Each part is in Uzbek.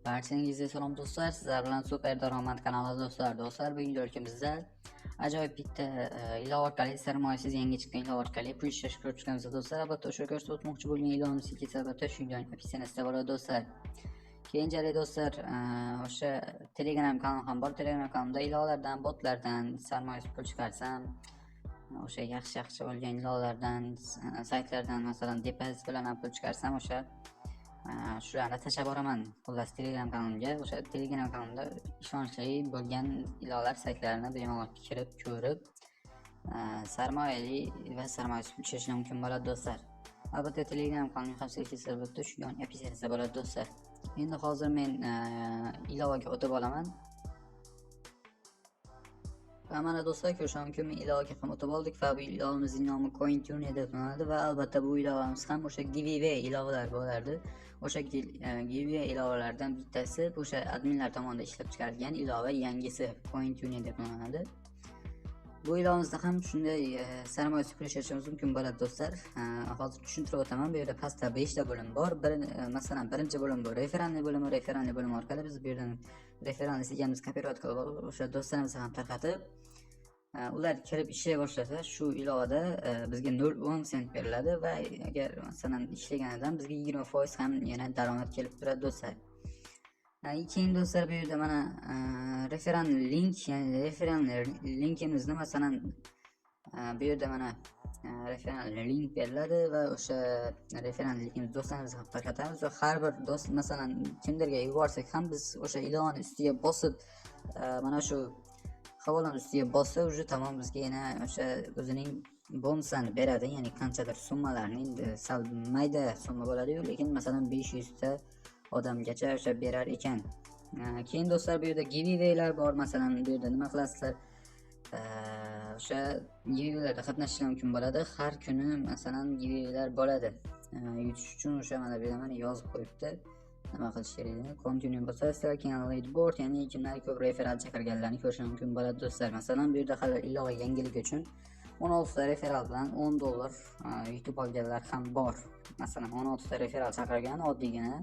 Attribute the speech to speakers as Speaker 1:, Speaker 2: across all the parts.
Speaker 1: Barchangizga salom do'stlar, sizlar bilan Super Daromad kanali do'stlar. Bugungi darsligimizda ajoyib bitta ilova orqali sarmoyasiz yangi chiqqan ilova orqali pul ishlash ko'rib chiqamiz do'stlar. Albatta o'sha ko'rsatib o'tmoqchi bo'lgan ilovamiz kelsa albatta shu videoning opsiyasida bo'ladi do'stlar. Keyinchalik do'stlar, o'sha Telegram kanalim ham bor. Telegram kanalimda ilovalardan, botlardan sarmoyasiz pul chiqarsam, o'sha yaxshi bo'lgan ilovalardan, saytlardan masalan depozit bilan ham pul chiqarsam o'sha shularni tashlab boraman. Xullas Telegram kanalimga, o'sha Telegram kanalimda ishonchli bo'lgan ilovalar saytlarini bemalol kirib ko'rib, sarmoyali va sarmoyasiz pul ishlash mumkin bo'ladi do'stlar. Albatta Telegram kanalimning xavfsizligi albatta shu yo'nalish opsiyasida bo'ladi do'stlar. Endi hozir men ilovaga o'tib olaman. Va mana do'stlar, ko'rishingiz mumkin, men ilovaga ham o'tib oldik va bu ilovamizning nomi CoinTune deb ataladi va albatta bu ilovamiz ham o'sha giveaway ilovalar bo'lardi. O'sha giveaway ilovalardan bittasi o'sha adminlar tomonidan ishlab chiqarilgan ilova, yangisi CoinTune deb ataladi. Bu ilovamizda ham shunday sarmoyasiz pul ishlashimiz mumkin bo'ladi do'stlar. Hozir tushuntirib o'taman. Bu yerda pastda 5 ta bo'lim bor. Masalan, birinchi bo'lim bu referalniy bo'lim orqali biz bu yerdan referalniy sigamiz kopировать qilib o'sha do'stlarimizga ham tarqatib, ular kirib ishlay boshlasa shu ilovada bizga 0.10 sent beriladi va agar masalan ishlaganidan bizga 20% ham yana daromad kelib turadi do'stlar. Keyin do'stlar, bu yerda mana referral link, ya'ni referral linkimizni masalan bu yerda mana referral link beriladi va o'sha referral linkimizni do'stlarimizga ham tarqatamiz va har bir do'st masalan kimlarga yuborsak ham biz o'sha ilovani ustiga bosib mana shu havolani ustiga bossa уже tamom bizga yana o'sha o'zining bonuslarni beradi, ya'ni qanchadir summalarni, endi sal mayda summa bo'ladi-yu, lekin masalan 500 ta odamgacha o'sha berar ekan. Keyin do'stlar, bu yerda giveawaylar bor. Masalan bu yerda nima qilasizlar? O'sha giveawaylarda qatnashishingiz mumkin bo'ladi. Har kuni masalan giveawaylar bo'ladi. Yutish uchun o'sha mana bu yerda mana yozib qo'yibdi. Nima qilish kerakligini. Continue bo'lsa sizlar keyin leaderboard, ya'ni kimlar ko'p referal chaqirganlarni ko'rishingiz mumkin bo'ladi do'stlar. Masalan bu yerda hali ilova yangilik uchun 16 ta referal bilan $10 yutib olganlar ham bor. Masalan 16 ta referal chaqirgan oddiygina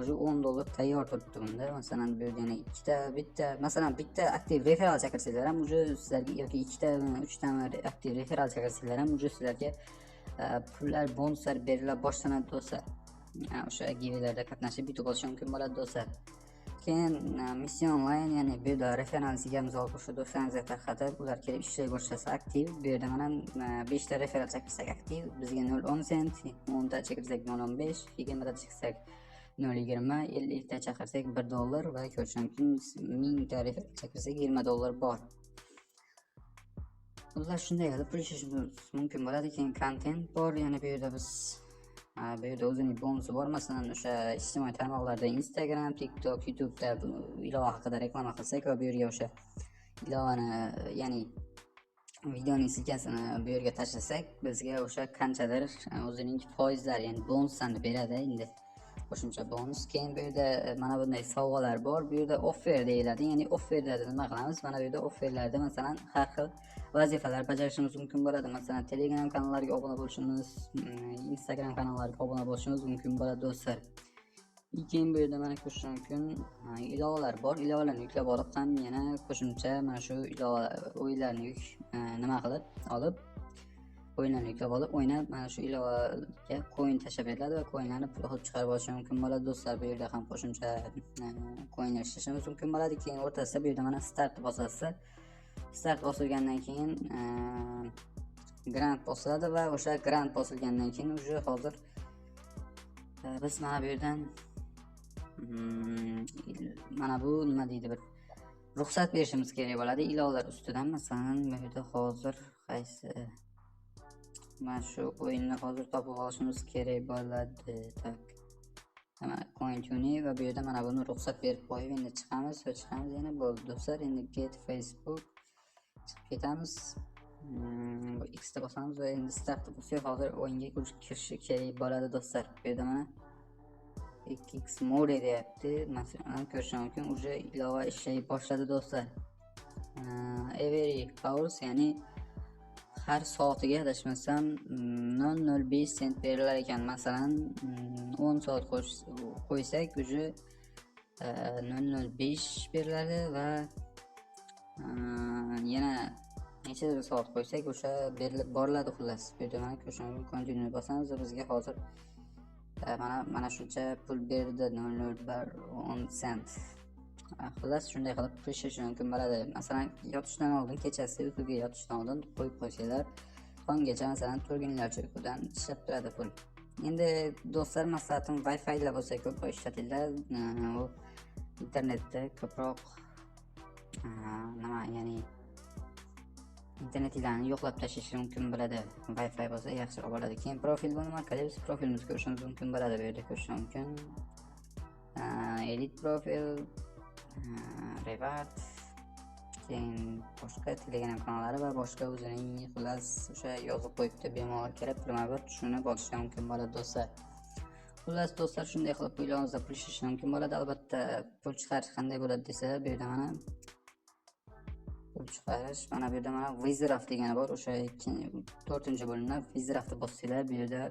Speaker 1: o'zi $10 tayyor turibdi bunda. Masalan bu yerda yana bitta aktiv referal chaqirsanglar ham o'zi sizlarga, yoki 2 ta 3 ta aktiv referal chaqirsanglar ham o'zi sizlarga pullar, bonuslar berila boshlanadi do'stlar. O'sha giveawaylarda qatnashib yutib olish mumkin bo'ladi do'stlar. Keyin mission online, ya'ni bu yerda referensiga imzo qo'shib do'stlaringizga tarqatib, ular kelib ishlay boshlasa aktiv. Bu yerda mana 5 ta referal chaqirsak aktiv, bizga 0.10 sent, 10 ta chaqirsak 0.15, 20 ta chaqirsak 0.20, 50 ta chaqirsak $1 va ko'rishingiz mumkin 1000 ta referal chaqirsak $20 bor. Ular shunday qilib pul ishlash mumkin bo'ladi. Keyin content bor, ya'ni bu yerda biz bu yerda o'zining bonusi bor. Masalan o'sha ijtimoiy tarmoqlarda Instagram, TikTok, YouTube'da ilova haqida reklama qilsak va bu yerga o'sha ilovani, ya'ni videoning silkasini bu yerga tashlasak, bizga o'sha qanchadir o'zining foizlar, ya'ni bonuslarni beradi. Endi qo'shimcha bonus. Keyin bu yerda mana bunday sovg'alar bor. Bu yerda offer deyiladi. Ya'ni offerlarda nima qilamiz? Mana bu yerda offerlarda masalan har xil vazifalar bajarishimiz mumkin bo'ladi. Masalan Telegram kanallariga obuna bo'lishimiz, Instagram kanallariga obuna bo'lishimiz mumkin bo'ladi do'stlar. Keyin bu yerda mana ko'rishingiz mumkin ilovalar bor. Ilovalarni yuklab olib ham yana qo'shimcha mana shu ilova o'yinlarni olib o'ynab mana shu ilovaga coin tashlab beriladi va coinlarni pul qilib chiqarib olish mumkin bo'ladi do'stlar. Bu yerda ham qo'shimcha coinlar ishlashimiz mumkin bo'ladi. Keyin o'rtasida bu yerda mana start bosasiz. Start bosilgandan keyin grant bosiladi va o'sha grant bosilgandan keyin уже hozir biz mana bu yerdan mana bu nima deydi, bir ruxsat berishimiz kerak bo'ladi ilovalar ustidan. Masalan bu yerda hozir qaysi mana shu o'yinni hozir topib olishimiz kerak bo'ladi. Tak. Mana CoinTune va bu yerda mana buni ruxsat berib qo'yib endi chiqamiz yana bo'ldi do'stlar. Endi get Facebook chiqib ketamiz. Bu X ta bosamiz va endi start bo'lsa hozir o'yinga kirish kerak bo'ladi do'stlar. Bu yerda mana XX mode deyapti. Masalan ko'rishingiz mumkin, уже ilova ishlay boshladi do'stlar. Every hours, ya'ni har soatiga adashmasam 0.05 sent berilar ekan. Masalan 10 soat qo'ysak уже 005 beriladi va yana necha soat qo'ysak o'sha berilib boriladi. Xullas bu yerda mana ko'rishinglar continue bosamiz va bizga hozir mana shuncha pul berdi, 0.10 sent. Xullas shunday qilib pul ishlash mumkin bo'ladi. Masalan, yotishdan oldin, kechasi uyquga yotishdan oldin qo'yib qo'ysanglar, tonggacha masalan turgunlarcha uyqudan ishlab turadi pul. Endi do'stlar, maslahatim Wi-Fi lar bo'lsa ko'proq ishlatinglar. U internetda ko'proq ya'ni internetingizni yo'qlab tashlash mumkin bo'ladi. Wi-Fi bo'lsa yaxshiroq bo'ladi. Keyin profil bo'limi orqali biz profilimizni ko'rishimiz mumkin bo'ladi. Bu yerda ko'rish mumkin. Edit profil, revert, keyin boshqa Telegram kanallari va boshqa o'zining xullas o'sha yozib qo'yibdi, bemalol kirib bir tushunib olishga mumkin bo'ladi do'stlar. Xullas do'stlar, shunday qilib uylaringizda pul ishlash mumkin bo'ladi. Albatta pul chiqarish qanday bo'ladi desa, bu yerda mana pul chiqarish, mana bu yerda mana Wizraft degani bor. O'sha 4-bo'limda Wizraftni bossanglar, bu yerda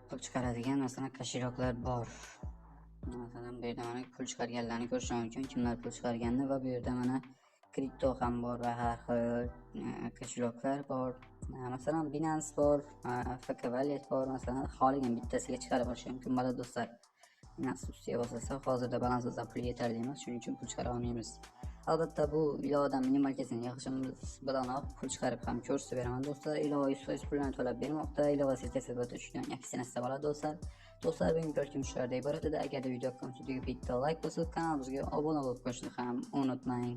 Speaker 1: pul chiqaradigan masalan kosheroklar bor. Masalan bu yerda mana pul chiqarganlarni ko'rish mumkin, kimlar pul chiqarganini, va bu yerda mana kripto ham bor va har xil kosheroklar bor. Masalan Binance bor, FK Wallet bor. Masalan xohlagan bittasiga chiqarib olish mumkin bo'ladi do'stlar. Binance ustiga bosasa hozirda balansimizdan pul yetarli emas, shuning uchun pul chiqara olmaymiz. Albatta bu ilovadan minimal kesini yig'ishimiz bilanoq pul chiqarib ham ko'rsatib beraman do'stlar. Ilova 100% pulni to'lab bermoqda. Ilova sirkasi bo'lib tushgan aksiyasi bo'ladi do'stlar. Do'stlar, bugungi ko'rishim shulardan iborat edi. Agarda video yoqqan bitta like bosib, kanalimizga obuna bo'lib qo'yishni ham unutmang.